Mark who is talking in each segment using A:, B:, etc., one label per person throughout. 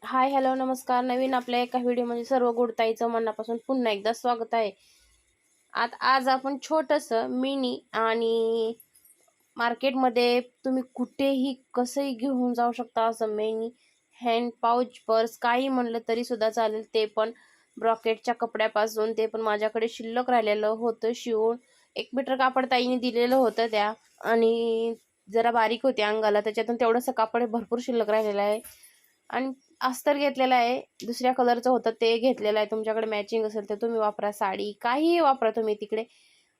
A: Hi hello नमस्कार. नवीन आपल्या एका व्हिडिओमध्ये सर्व गुडताईचं मनापासून पुन्हा एकदा स्वागत आहे. आज आपण छोटंसं मिनी आणि मार्केटमध्ये तुम्ही कुठेही कसंही घेऊन जाऊ शकता असं मिनी हँड पाऊच पर्स काही म्हणलं तरी सुद्धा चालेल. ते पण ब्रॉकेटच्या कपड्यापासून. ते पण माझ्याकडे शिल्लक राहिलेलं होतं शिवून. 1 मीटर कापड ताईने दिलेलं होतं त्या, आणि जरा बारीक होते अंगाला, त्याच्यातून तेवढंसं कापड भरपूर शिल्लक राहिलेलं आहे. आणि अस्तर घेतलेलं आहे, दुसऱ्या कलरचं होतं ते घेतलेलं आहे. तुमच्याकडे मॅचिंग असेल तर तुम्ही वापरा, साडी काहीही वापरा तुम्ही तिकडे.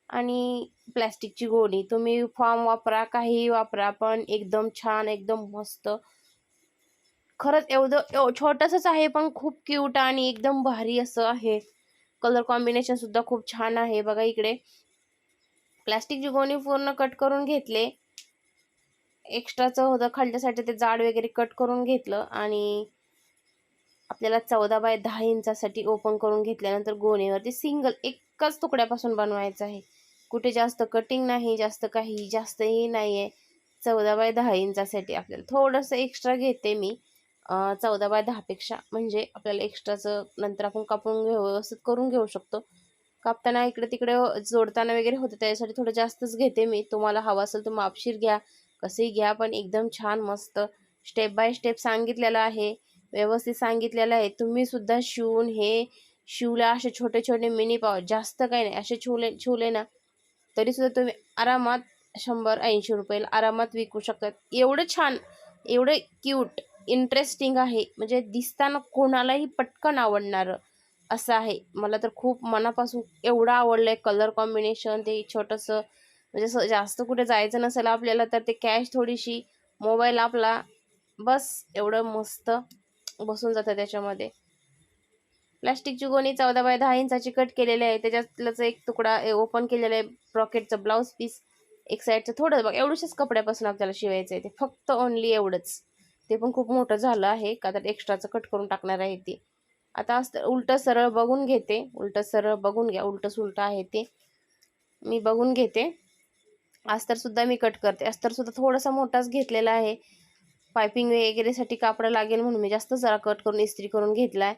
A: आणि प्लॅस्टिकची गोणी तुम्ही फॉर्म वापरा, काहीही वापरा, पण एकदम छान, एकदम मस्त. खरंच एवढं छोटंसंच आहे पण खूप क्यूट आणि एकदम भारी असं आहे. कलर कॉम्बिनेशन सुद्धा खूप छान आहे. बघा इकडे प्लॅस्टिकची गोणी पूर्ण कट करून घेतले. एक्स्ट्राचं होतं खालच्या साईडचं ते जाड वगैरे कट करून घेतलं. आणि आपल्याला 14 बाय 10 इंचासाठी ओपन करून घेतल्यानंतर गोणीवरती सिंगल एकच तुकड्यापासून बनवायचं आहे. कुठे जास्त कटिंग नाही, जास्त काही जास्तही नाही आहे. 14 बाय 10 इंचासाठी आपल्याला थोडंसं एक्स्ट्रा घेते मी. 14 बाय 10 पेक्षा म्हणजे आपल्याला एक्स्ट्राचं नंतर आपण कापून घेऊ, व्यवस्थित करून घेऊ शकतो. कापताना इकडे तिकडे जोडताना वगैरे होतं, त्याच्यासाठी थोडं जास्तच घेते मी. तुम्हाला हवं असेल तर मापशीर घ्या, कसेही घ्या, पण एकदम छान मस्त स्टेप बाय स्टेप सांगितलेलं आहे, व्यवस्थित सांगितलेलं आहे. तुम्ही सुद्धा शिवून हे शिवला असे छोटे छोटे मिनी पाऊच, जास्त काही नाही, असे शिवले ना तरी सुद्धा तुम्ही आरामात 100-80 रुपयाला आरामात विकू शकतात. एवढं छान, एवढं क्यूट, इंटरेस्टिंग आहे, म्हणजे दिसताना कोणालाही पटकन आवडणारं असं आहे. मला तर खूप मनापासून एवढं आवडलंय. कलर कॉम्बिनेशन ते छोटंसं, म्हणजे असं जास्त कुठे जायचं नसेल आपल्याला तर ते कॅश थोडीशी, मोबाईल आपला, बस एवढं मस्त बसून जातं त्याच्यामध्ये. प्लास्टिकची गोणी 14 बाय 10 इंचाची कट केलेली आहे. त्याच्यातलाच एक तुकडा ओपन केलेला आहे ब्रॉकेटचं ब्लाऊज पीस. एक साईडचं थोडं बघ, एवढ्याच कपड्यापासून आपल्याला शिवायचं आहे ते, फक्त ओनली एवढंच. ते पण खूप मोठं झालं आहे का तर एक्स्ट्राचं कट करून टाकणार आहे ते. आता असं उलटं सरळ बघून घेते, उलटं सरळ बघून घ्या, उलटं सुलटं आहे ते मी बघून घेते. अस्तर सुद्धा मी कट करते. अस्तर सुद्धा थोडासा मोठाच घेतलेला आहे. पायपिंग वगैरेसाठी कापड लागेल म्हणून मी जास्त जरा कट करून इस्त्री करून घेतलाय.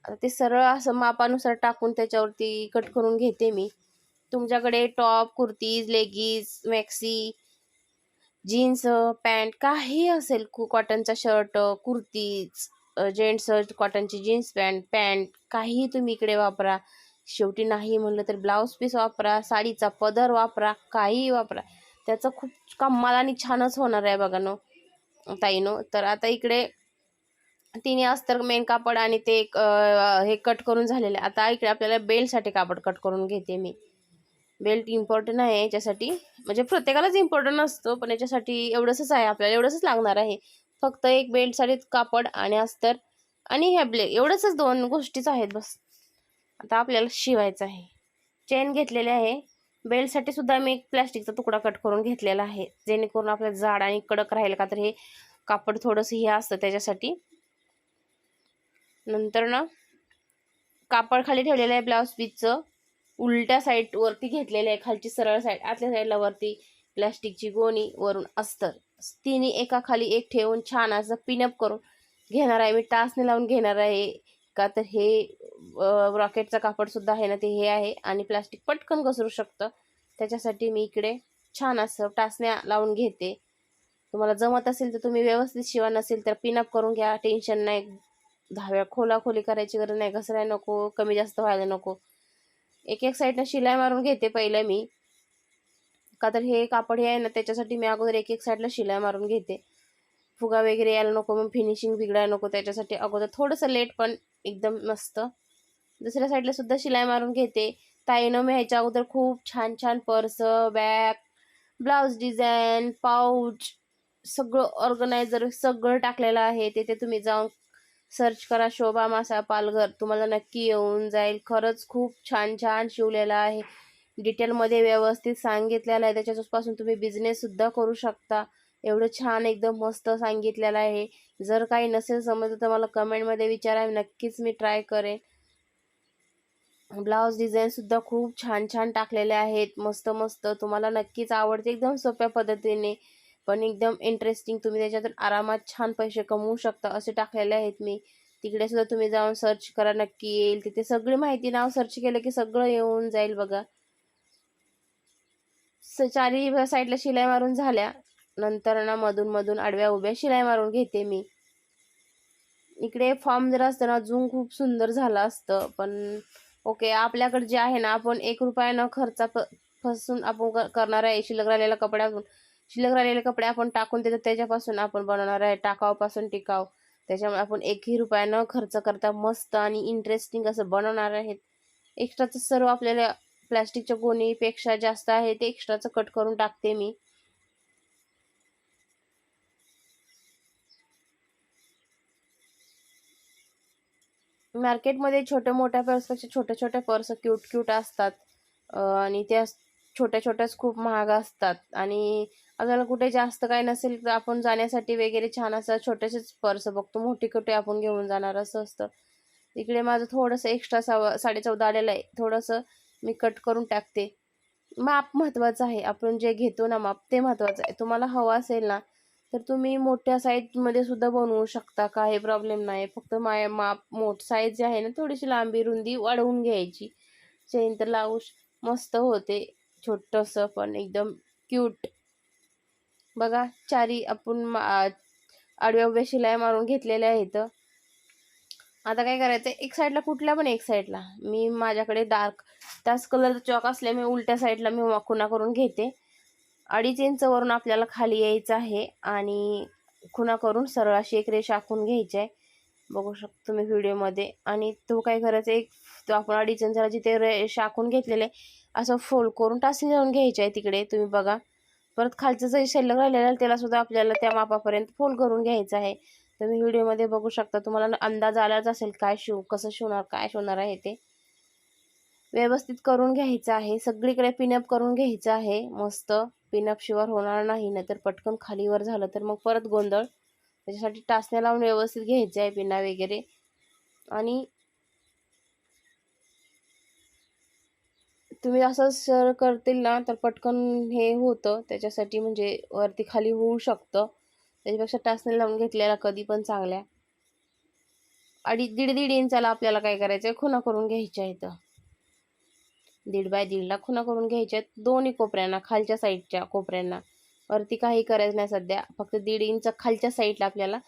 A: आता ते सरळ असं मापानुसार टाकून त्याच्यावरती कट करून घेते मी. तुमच्याकडे top, kurtis, leggings, maxi, jeans, pant काही असेल, कॉटनचा शर्ट, कुर्तीज, जेंट्स कॉटनची जीन्स पॅन्ट, काहीही तुम्ही इकडे वापरा. शेवटी नाही म्हणलं तर ब्लाऊज पीस वापरा, साडीचा पदर वापरा, काहीही वापरा, त्याचं खूप कमाल आणि छानच होणार आहे बघा नो ताईनो. तर आता इकडे तिने अस्तर मेन कापड आणि ते हे कट करून झालेले. आता इकडे आपल्याला बेल्टसाठी कापड कट करून घेते मी. बेल्ट इम्पॉर्टंट आहे याच्यासाठी, म्हणजे प्रत्येकालाच इम्पॉर्टंट असतो, पण याच्यासाठी एवढंच आहे, आपल्याला एवढंच लागणार आहे. फक्त एक बेल्टसाठी कापड आणि अस्तर आणि ह्या एवढंच 2 गोष्टीच आहेत बस. आता आपल्याला शिवायचं आहे. चेन घेतलेले आहे. बेल्टसाठी सुद्धा मी एक प्लॅस्टिकचा तुकडा कट करून घेतलेला आहे, जेणेकरून आपल्याला जाड आणि कडक राहील, का तर हे कापड थोडंसं हे असतं त्याच्यासाठी. नंतर ना कापड खाली ठेवलेलं आहे ब्लाऊज पीसचं, उलट्या साईड वरती घेतलेले आहे, खालची सरळ साईड, आतल्या साईडला वरती प्लॅस्टिकची गोणी, वरून अस्तर. तिन्ही एका खाली एक ठेवून छान असं पिनअप करून घेणार आहे मी. टाचने लावून घेणार आहे, का तर हे रॉकेटचं कापड सुद्धा आहे ना, ते हे आहे आणि प्लॅस्टिक पटकन घसरू शकतं, त्याच्यासाठी मी इकडे छान असं टाचण्या लावून घेते. तुम्हाला जमत असेल तर तुम्ही व्यवस्थित शिवा, नसेल तर पिनअप करून घ्या, टेन्शन नाही. 10 वेळा खोलाखोली करायची गरज नाही, घसरायला नको, कमी जास्त व्हायला नको. एक एक साईडनं शिलाई मारून घेते पहिलं मी, का तर हे कापड हे आहे ना, त्याच्यासाठी मी अगोदर एक एक साईडला शिलाई मारून घेते. फुगा वगैरे यायला नको, मग फिनिशिंग बिघडायला नको, त्याच्यासाठी अगोदर थोडंसं लेट पण एकदम मस्त. दुसऱ्या साईडला सुद्धा शिलाई मारून घेते. ताईनं मी ह्याच्या अगोदर खूप छान छान purse, bag, blouse design, pouch, सगळं ऑर्गनायझर सगळं टाकलेलं आहे. तिथे तुम्ही जाऊन सर्च करा, शोभा मासा पालघर, तुम्हाला नक्की येऊन जाईल. खरंच खूप छान छान शिवलेलं आहे, डिटेलमध्ये व्यवस्थित सांगितलेलं आहे. त्याच्यापासून तुम्ही बिझनेससुद्धा करू शकता. एवढं छान एकदम मस्त सांगितलेलं आहे. जर काही नसेल समजलं तर मला कमेंटमध्ये विचारा, नक्कीच मी ट्राय करेन. ब्लाऊज डिझाईनसुद्धा खूप छान छान टाकलेले आहेत, मस्त मस्त, तुम्हाला नक्कीच आवडते. एकदम सोप्या पद्धतीने पण एकदम इंटरेस्टिंग, तुम्ही त्याच्यातून आरामात छान पैसे कमवू शकता असे टाकलेले आहेत मी. तिकडे सुद्धा तुम्ही जाऊन सर्च करा, नक्की येईल. तिथे सगळी माहिती नाव सर्च केलं की सगळं येऊन जाईल बघा. चारी साईडला शिलाई मारून झाल्या नंतर ना मधून मधून आडव्या उभ्या शिलाई मारून घेते मी. इकडे फॉर्म जर असतं ना अजून खूप सुंदर झालं असतं, पण ओके, आपल्याकडे जे आहे ना, आपण 1 रुपया न खर्चा पासून आपण करणार आहे. शिल्लक राहिलेल्या कपडे आपण टाकून देतो, त्याच्यापासून आपण बनवणार आहे टाकाऊपासून टिकाऊ. त्याच्यामुळे आपण 1ही रुपया न खर्च करता मस्त आणि इंटरेस्टिंग असं बनवणार आहेत. एक्स्ट्राचं सर्व आपल्याला प्लॅस्टिकच्या गोणीपेक्षा जास्त आहे ते एक्स्ट्राचं कट करून टाकते मी. मार्केटमध्ये छोट्या मोठ्या पर्सपेक्षा छोट्या छोट्या पर्स क्यूट असतात आणि त्या छोट्या छोट्याच खूप महाग असतात. आणि आपल्याला कुठे जास्त काय नसेल तर आपण जाण्यासाठी वगैरे छान असं छोटेसेच पर्स बघतो, मोठी कुठे आपण घेऊन जाणार असं असतं. इकडे माझं थोडंसं एक्स्ट्रा 14.5 आलेलं आहे, थोडंसं मी कट करून टाकते. माप महत्त्वाचं आहे, आपण जे घेतो ना माप ते महत्त्वाचं आहे. तुम्हाला हवं असेल ना तर तुम्ही मोठ्या साईजमध्ये सुद्धा बनवू शकता, काही प्रॉब्लेम नाही. फक्त माप साईज जी आहे ना थोडीशी लांबी रुंदी वाढवून घ्यायची. चेन तर लावू मस्त होते, छोटंसं पण एकदम क्यूट. बघा चारी आपण आडव्या उभ्या शिलाई मारून घेतलेल्या आहेत. आता काय करायचं, एक साईडला कुठल्या पण एक साईडला मी माझ्याकडे त्याच कलरचा चॉक असल्यामुळे उलट्या साईडला मी खुणा करून घेते. 2.5 इंच वरून आपल्याला खाली यायचं आहे आणि खुणा करून सरळ अशी एक रेष आखून घ्यायची आहे, बघू शकतो तुम्ही व्हिडिओमध्ये. आणि तो काय करायचा, तो आपण 2.5 इंचाला जिथे रेष आखून घेतलेले असं फोल्ड करून टाचणी लावून घ्यायची आहे तिकडे, तुम्ही बघा. परत खालचं जे शिल्लक राहिलेलं आहे त्याला सुद्धा आपल्याला त्या मापापर्यंत फोल्ड करून घ्यायचं आहे. तुम्ही व्हिडिओमध्ये बघू शकता, तुम्हाला अंदाज आलाच असेल कसं शिवणार आहे ते. व्यवस्थित करून घ्यायचं आहे, सगळीकडे पिनअप करून घ्यायचं आहे मस्त. पिनअप शिवाय होणार नाही, नाहीतर पटकन खालीवर झालं तर मग परत गोंधळ. त्याच्यासाठी टाचण्या लावून व्यवस्थित घ्यायचं आहे पिना वगैरे. आणि तुम्ही असं सर करतील ना तर पटकन हे होतं, त्याच्यासाठी म्हणजे वरती खाली होऊ शकतं. त्याच्यापेक्षा टाचण्या लावून घेतलेला कधी पण चांगल्या. 1.5 इंचाला आपल्याला काय करायचं आहे, खुणा करून घ्यायच्या आहेत. 1.5 बाय 1.5ला खुणा करून घ्यायच्या आहेत दोन्ही कोपऱ्यांना, खालच्या साईडच्या कोपऱ्यांना. वरती काही करायचं नाही सध्या, फक्त 1.5 इंच खालच्या साईडला आपल्याला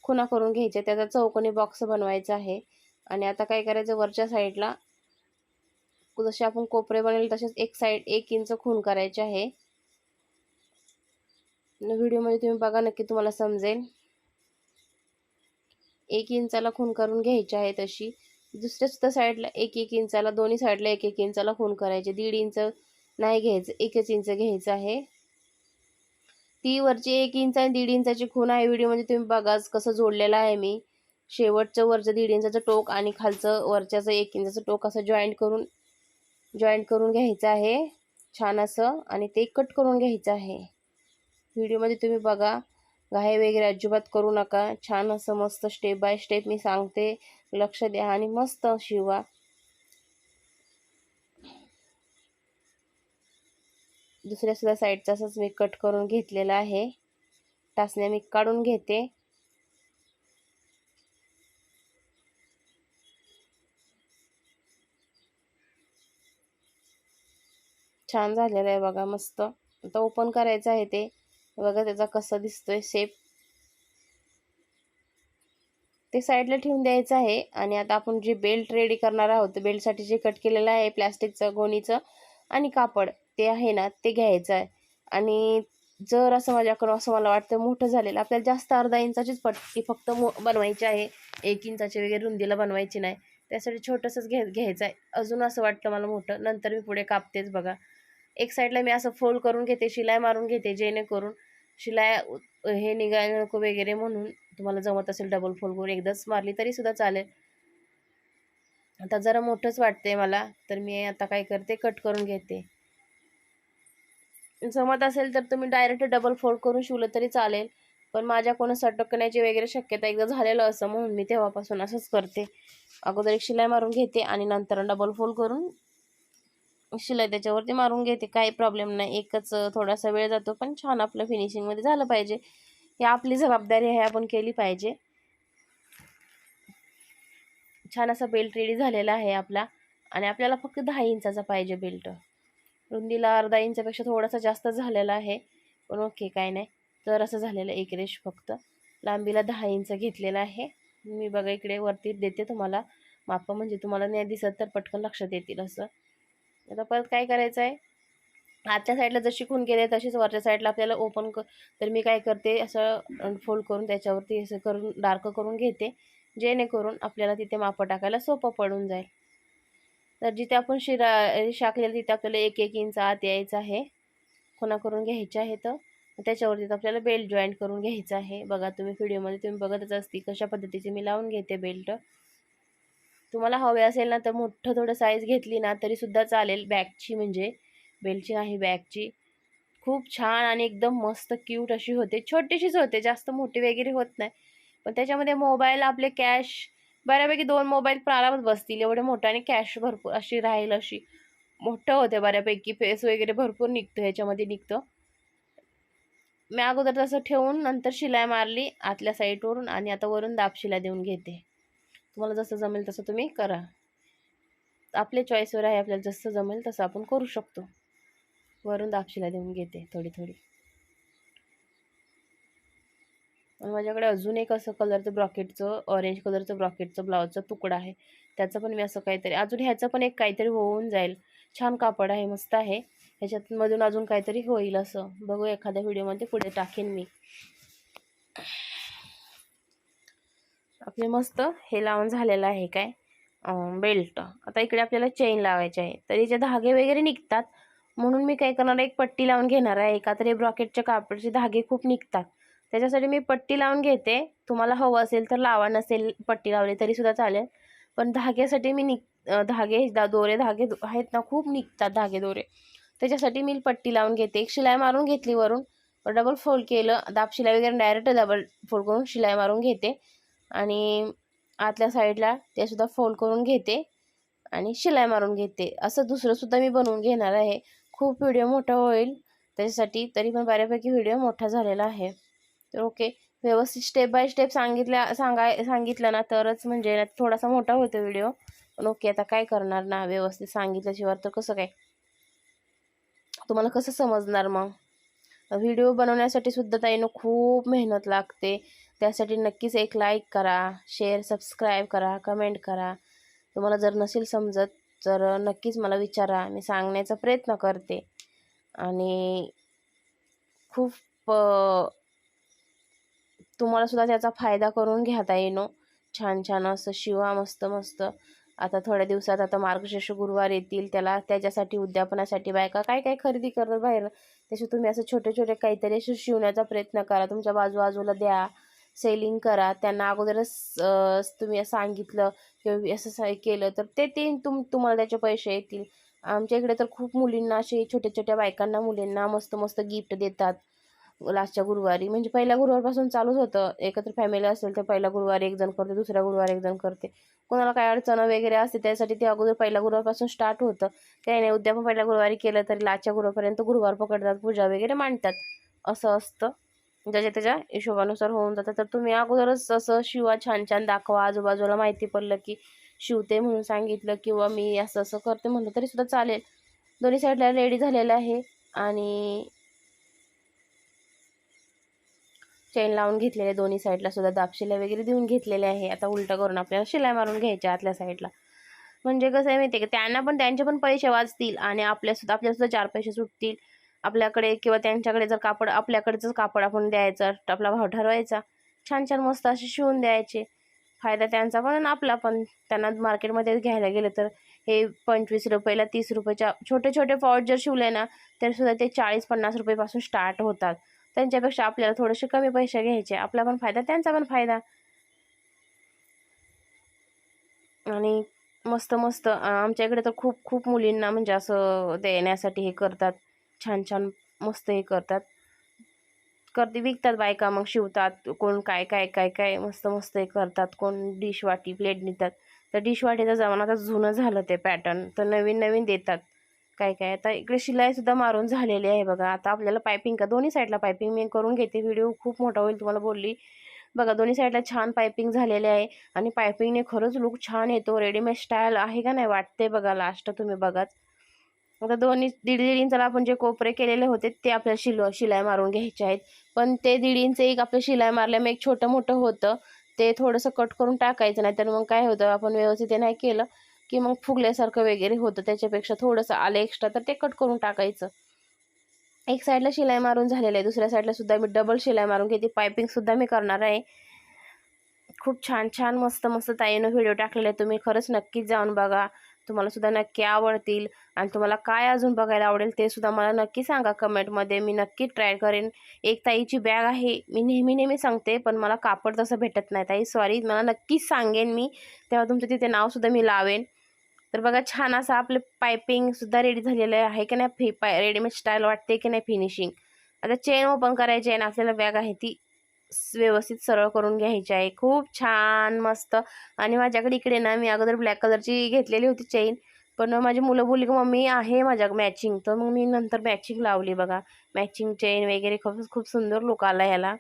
A: खुणा करून घ्यायच्या. त्याचा चौकोनी बॉक्स बनवायचा आहे. आणि आता काय करायचं, वरच्या साईडला जसे आपण कोपरे बनवले तसेच एक साईड 1 इंच खून करायचे आहे. व्हिडिओमध्ये तुम्ही बघा, नक्की तुम्हाला समजेल. 1 इंचाला खून करून घ्यायची आहे तशी. दुसऱ्या सुद्धा साईडला 1 इंचाला, दोन्ही साईडला 1 इंचाला खून करायचे. 1.5 इंच नाही घ्यायचं, 1 इंच घ्यायचं आहे. ती वरची 1 इंच आणि 1.5 इंचाची खूण आहे, व्हिडिओमध्ये तुम्ही बघाच कसं जोडलेलं आहे मी. शेवटचं वरचं 1.5 इंचाचं टोक आणि खालचं वरच्याचं 1 इंचाचं टोक असं जॉईंट करून घ्यायचं आहे छान असं. आणि ते कट करून घ्यायचं आहे. व्हिडिओमध्ये तुम्ही बघा, घाई वगैरे अजिबात करू नका. छान असं मस्त स्टेप बाय स्टेप मी सांगते, लक्ष द्या आणि मस्त शिवा. दुसऱ्या सुद्धा साईडचा असंच मी कट करून घेतलेला आहे. टाचण्या मी काढून घेते. छान झालेलं आहे बघा, मस्त. आता ओपन करायचं आहे ते बघा, त्याचा कसं दिसतोय शेप. ते साईडला ठेवून द्यायचं आहे. आणि आता आपण जे बेल्ट रेडी करणार आहोत, बेल्टसाठी जे कट केलेलं आहे प्लॅस्टिकचं गोणीचं आणि कापड ते आहे ना, ते घ्यायचं आहे. आणि जर असं माझ्याकडून असं मला वाटतं मोठं झालेलं, आपल्याला जास्त 1/2 इंचाचीच पट्टी फक्त बनवायची आहे, 1 इंचाची वगैरे रुंदीला बनवायची नाही. त्यासाठी छोटंसंच घ्यायचं आहे. अजून असं वाटतं मला मोठं, नंतर मी पुढे कापतेच बघा. एक साईडला मी असं फोल्ड करून घेते, शिलाई मारून घेते, जेणेकरून शिलाई हे निघायला नको वगैरे म्हणून. तुम्हाला जमत असेल डबल फोल्ड करून एकदाच मारली तरी सुद्धा चालेल. आता जरा मोठंच वाटते मला, तर मी आता काय करते, कट करून घेते. जमत असेल तर तुम्ही डायरेक्ट डबल फोल्ड करून शिवलं तरी चालेल, पण माझ्याकडून सटकण्याची वगैरे शक्यता एकदा झालेलं असं, म्हणून मी तेव्हापासून असंच करते. अगोदर एक शिलाई मारून घेते आणि नंतर डबल फोल्ड करून शिलाई त्याच्यावरती मारून घेते, काही प्रॉब्लेम नाही. एकच थोडासा वेळ जातो, पण छान आपलं फिनिशिंगमध्ये झालं पाहिजे. ही आपली जबाबदारी आहे, आपण केली पाहिजे. छान असा बेल्ट रेडी झालेला आहे आपला. आणि आपल्याला फक्त 10 इंचाचा पाहिजे बेल्ट. रुंदीला अर्धा इंचापेक्षा थोडासा जास्त झालेला आहे, पण ओके काय नाही. तर असं झालेलं एक रेश फक्त. लांबीला 10 इंच घेतलेला आहे मी. बघा इकडे वरती देते तुम्हाला माप, म्हणजे तुम्हाला नाही दिसत तर पटकन लक्षात येतील असं. आता परत काय करायचं आहे, आतल्या साईडला जशी खून केले तशीच वरच्या साईडला आपल्याला ओपन तर मी काय करते, असं फोल्ड करून त्याच्यावरती असं करून डार्क करून घेते, जेणेकरून आपल्याला तिथे माप टाकायला सोपं पडून जाईल. तर जिथे आपण रेष आखलेली तिथे आपल्याला 1-1 इंच आत यायचं आहे, खुणा करून घ्यायच्या आहेत. त्याच्यावरती आपल्याला बेल्ट जॉईंट करून घ्यायचं आहे. बघा तुम्ही व्हिडिओमध्ये तुम्ही बघतच असतील कशा पद्धतीचे मी लावून घेते बेल्ट. तुम्हाला हवे असेल ना तर मोठं थोडं साईज घेतली ना तरी सुद्धा चालेल, बॅगची म्हणजे बेल्टची नाही, बॅगची. खूप छान आणि एकदम मस्त क्यूट अशी होते. छोटीशीच होते, जास्त मोठी वगैरे होत नाही, पण त्याच्यामध्ये मोबाईल, आपले कॅश बऱ्यापैकी 2 मोबाईल आरामात बसतील एवढे मोठं, आणि कॅश भरपूर अशी राहील, अशी मोठं होते बऱ्यापैकी. फेस वगैरे भरपूर निघतो ह्याच्यामध्ये निघतो. मी अगोदर तसं ठेवून नंतर शिलाई मारली आतल्या साईडवरून, आणि आता वरून दाब शिलाई देऊन घेते. तुम्हाला जसं जमेल तसं तुम्ही करा, आपल्या चॉईसवर आहे. आपल्याला जसं जमेल तसं आपण करू शकतो. वरून दाब शिलाई देऊन घेते थोडी थोडी. आणि माझ्याकडे अजून एक असं कलरचं ब्रॉकेटचं, ऑरेंज कलरचं ब्रॉकेटचं ब्लाऊजचा तुकडा आहे, त्याचं पण मी असं काहीतरी अजून ह्याचं पण एक काहीतरी होऊन जाईल. छान कापड आहे, मस्त आहे. ह्याच्यात मधून अजून काहीतरी होईल असं बघू, एखाद्या व्हिडिओमध्ये पुढे टाकेन मी. आपले मस्त हे लावून झालेलं आहे काय बेल्ट. आता इकडे आपल्याला चेन लावायची आहे, तर याचे धागे वगैरे निघतात, म्हणून मी काय करणार आहे, एक पट्टी लावून घेणार आहे. का तर हे ब्रॉकेटच्या कापडचे धागे खूप निघतात, त्याच्यासाठी मी पट्टी लावून घेते. तुम्हाला हवं असेल तर लावा, नसेल पट्टी लावली तरी सुद्धा चालेल, पण धाग्यासाठी मी धागे दोरे धागे आहेत ना, खूप निघतात धागे दोरे, त्याच्यासाठी मी पट्टी लावून घेते. एक शिलाई मारून घेतली वरून, डबल फोल्ड केलं, दाब शिलाई वगैरे डायरेक्ट डबल फोल्ड करून शिलाई मारून घेते, आणि आतल्या साईडला ते सुद्धा फोल्ड करून घेते आणि शिलाई मारून घेते. असं दुसरं सुद्धा मी बनवून घेणार आहे. खूप व्हिडिओ मोठा होईल त्याच्यासाठी, तरी पण बऱ्यापैकी व्हिडिओ मोठा झालेला आहे. तर ओके, व्यवस्थित स्टेप बाय स्टेप सांगितलं ना तरच, म्हणजे थोडासा मोठा होतो व्हिडिओ, पण ओके आता काय करणार ना, व्यवस्थित सांगितल्याशिवाय तर कसं काय, तुम्हाला कसं समजणार मग. व्हिडिओ बनवण्यासाठी सुद्धा ताईनं खूप मेहनत लागते, त्यासाठी नक्कीच एक लाईक करा, शेअर सबस्क्राईब करा, कमेंट करा. तुम्हाला जर नसेल समजत तर नक्कीच मला विचारा, मी सांगण्याचा प्रयत्न करते. आणि खूप तुम्हाला सुद्धा त्याचा फायदा करून घेता येणं. छान छान असं शिवा, मस्त मस्त. आता थोड्या दिवसात आता मार्गशीर्ष गुरुवार येतील, त्याच्यासाठी उद्यापनासाठी बायका काय काय खरेदी करतात बाहेर, त्याचे तुम्ही असं छोटे छोटे काहीतरी असे शिवण्याचा प्रयत्न करा, तुमच्या बाजूबाजूला द्या, सेलिंग करा. त्यांना अगोदरच तुम्ही सांगितलं किंवा असं केलं तर ते तुम्हाला त्याचे पैसे येतील. आमच्या इकडे तर खूप मुलींना, असे छोट्या छोट्या बायकांना, मुलींना मस्त मस्त गिफ्ट देतात लास्टच्या गुरुवारी. म्हणजे पहिल्या गुरुवारपासून चालूच होतं, एकत्र फॅमिली असेल तर पहिला गुरुवार एक जण करते, दुसऱ्या गुरुवार एक जण करते. कोणाला काय अडचण वगैरे असते त्यासाठी ते अगोदर पहिल्या गुरुवारपासून स्टार्ट होतं. काही नाही, उद्यापन पहिल्या गुरुवारी केलं तरी लास्टच्या गुरुवारपर्यंत गुरुवार पकडतात, पूजा वगैरे मांडतात, असं असतं. ज्याच्या त्याच्या हिशोबानुसार होऊन जातं. तर तुम्ही अगोदरच असं शिवा, छान छान दाखवा, आजूबाजूला माहिती पडलं की शिवते म्हणून सांगितलं, किंवा मी असं असं करते म्हणलं तरी सुद्धा चालेल. दोन्ही साईडला रेडी झालेलं आहे, आणि चेन लावून घेतलेले दोन्ही साईडला सुद्धा, दाब शिलाई वगैरे देऊन घेतलेले आहे. आता उलटं करून आपल्याला शिलाई मारून घ्यायच्या आतल्या साईडला. म्हणजे कसं आहे माहिती आहे का, त्यांना पण त्यांचे पण पैसे वाचतील, आणि आपल्याला सुद्धा 4 पैसे सुटतील आपल्याकडे. किंवा त्यांच्याकडे जर कापड, आपल्याकडचं कापड आपण द्यायचं, आपला भाव ठरवायचा, छान छान मस्त असे शिवून द्यायचे. फायदा त्यांचा पण आणि आपला पण. त्यांना मार्केटमध्ये घ्यायला गेलं तर हे 25 रुपयाला, 30 रुपयाच्या छोटे छोटे पॉट जर शिवले ना तर सुद्धा ते 40-50 रुपयेपासून स्टार्ट होतात. त्यांच्यापेक्षा आपल्याला थोडेसे कमी पैसे घ्यायचे, आपला पण फायदा त्यांचा पण फायदा. आणि मस्त मस्त आमच्या इकडे तर खूप खूप मुलींना म्हणजे असं देण्यासाठी हे करतात, छान छान मस्त हे करतात, विकतात बायका, मग शिवतात. कोण काय काय काय काय मस्त मस्त हे करतात. कोण डिशवाटी, प्लेट नेतात. तर डिशवाटीचा जमाना आता जुनं झालं ते पॅटर्न, तर नवीन नवीन देतात. काय काय. आता इकडे शिलाईसुद्धा मारून झालेली आहे बघा. आता आपल्याला पायपिंग का दोन्ही साईडला पायपिंग मी करून घेते, व्हिडिओ खूप मोठा होईल तुम्हाला बोलली. बघा दोन्ही साईडला छान पायपिंग झालेले आहे आणि पायपिंगने खरंच लुक छान येतो. रेडीमेड स्टाईल आहे का नाही वाटते बघा, लास्ट तुम्ही बघाच. आता दोन्ही 1.5 इंचाला आपण जे कोपरे केलेले होते ते आपल्याला शिलाई मारून घ्यायचे आहेत. पण ते 1.5 इंच एक आपलं शिलाई मारल्यामुळे एक छोटं मोठं होतं, ते थोडंसं कट करून टाकायचं. नाही तर मग काय होतं, आपण व्यवस्थित ते नाही केलं की मग फुगल्यासारखं वगैरे होतं. त्याच्यापेक्षा थोडंसं आलं एक्स्ट्रा तर ते कट करून टाकायचं. एक साईडला शिलाई मारून झालेलं आहे, दुसऱ्या साईडला सुद्धा मी डबल शिलाई मारून घेते. पायपिंग सुद्धा मी करणार आहे. खूप छान छान मस्त मस्त ताईनं व्हिडिओ टाकलेले आहे, तुम्ही खरंच नक्कीच जाऊन बघा. तुम्हाला सुद्धा नक्की आवडतील. आणि तुम्हाला काय अजून बघायला आवडेल ते सुद्धा मला नक्की सांगा कमेंटमध्ये, मी नक्की ट्राय करेन. एक ताईची बॅग आहे, मी नेहमी सांगते पण मला कापड तसं भेटत नाही ताई, सॉरी. मला नक्कीच सांगेन मी, तेव्हा तुमचं तिथे नावसुद्धा मी लावेन. तर बघा छान असं आपलं पायपिंगसुद्धा रेडी झालेलं आहे की नाही, रेडीमेड स्टाईल वाटते की नाही फिनिशिंग. आता चेन ओपन करायची आहे आणि आपल्याला बॅग आहे ती व्यवस्थित सरळ करून घ्यायची आहे. खूप छान मस्त. आणि माझ्याकडे इकडे ना मी अगोदर ब्लॅक कलरची घेतलेली होती चेन, पण माझी मुलं बोलली की मम्मी आहे माझ्या मॅचिंग, तर मग मी नंतर मॅचिंग लावली बघा. मॅचिंग चेन वगैरे खूप खूप सुंदर लुक आला ह्याला.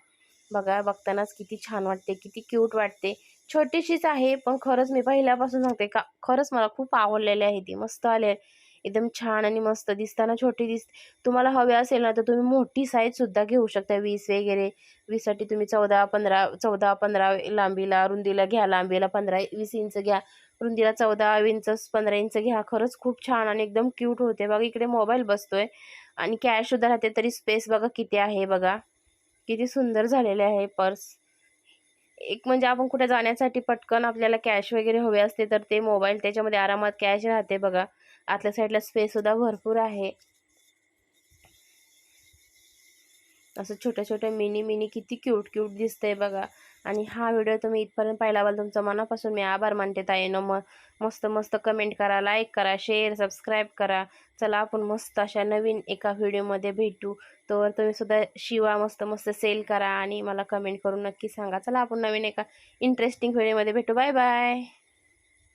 A: बघा बघतानाच किती छान वाटते, किती क्यूट वाटते. छोटीशीच आहे पण खरंच मी पहिल्यापासून सांगते का, खरंच मला खूप आवडलेली आहे ती. मस्त आले एकदम छान आणि मस्त दिसताना छोटी दिसते. तुम्हाला हवे असेल ना तर तुम्ही मोठी साईज सुद्धा घेऊ शकता, 20 वगैरे. 20साठी तुम्ही 14-15 लांबीला, रुंदीला घ्या. लांबीला 15-20 इंच घ्या, रुंदीला 14 इंच 15 इंच घ्या. खरंच खूप छान आणि एकदम क्यूट होते. बघा इकडे मोबाईल बसतोय आणि कॅश सुद्धा राहते, तरी स्पेस बघा किती आहे. बघा किती सुंदर झालेले आहे पर्स. एक म्हणजे आपण कुठे जाण्यासाठी पटकन आपल्याला कॅश वगैरे हवे असते तर ते मोबाईल त्याच्यामध्ये आरामात कॅश राहते. बघा आतल्या साईडला स्पेस सुद्धा भरपूर आहे. असं छोट्या छोट्या मिनी किती क्यूट दिसतंय बघा. आणि हा व्हिडिओ तुम्ही इथपर्यंत पाहिल्याबद्दल तुमचं मनापासून मी आभार मानते ताईनं. मस्त मस्त कमेंट करा, लाईक करा, शेअर सबस्क्राईब करा. चला आपण मस्त अशा नवीन एका व्हिडिओमध्ये भेटू. तर तुम्ही सुद्धा शिवा, मस्त मस्त सेल करा आणि मला कमेंट करून नक्की सांगा. चला आपण नवीन एका इंटरेस्टिंग व्हिडिओमध्ये भेटू. Bye bye.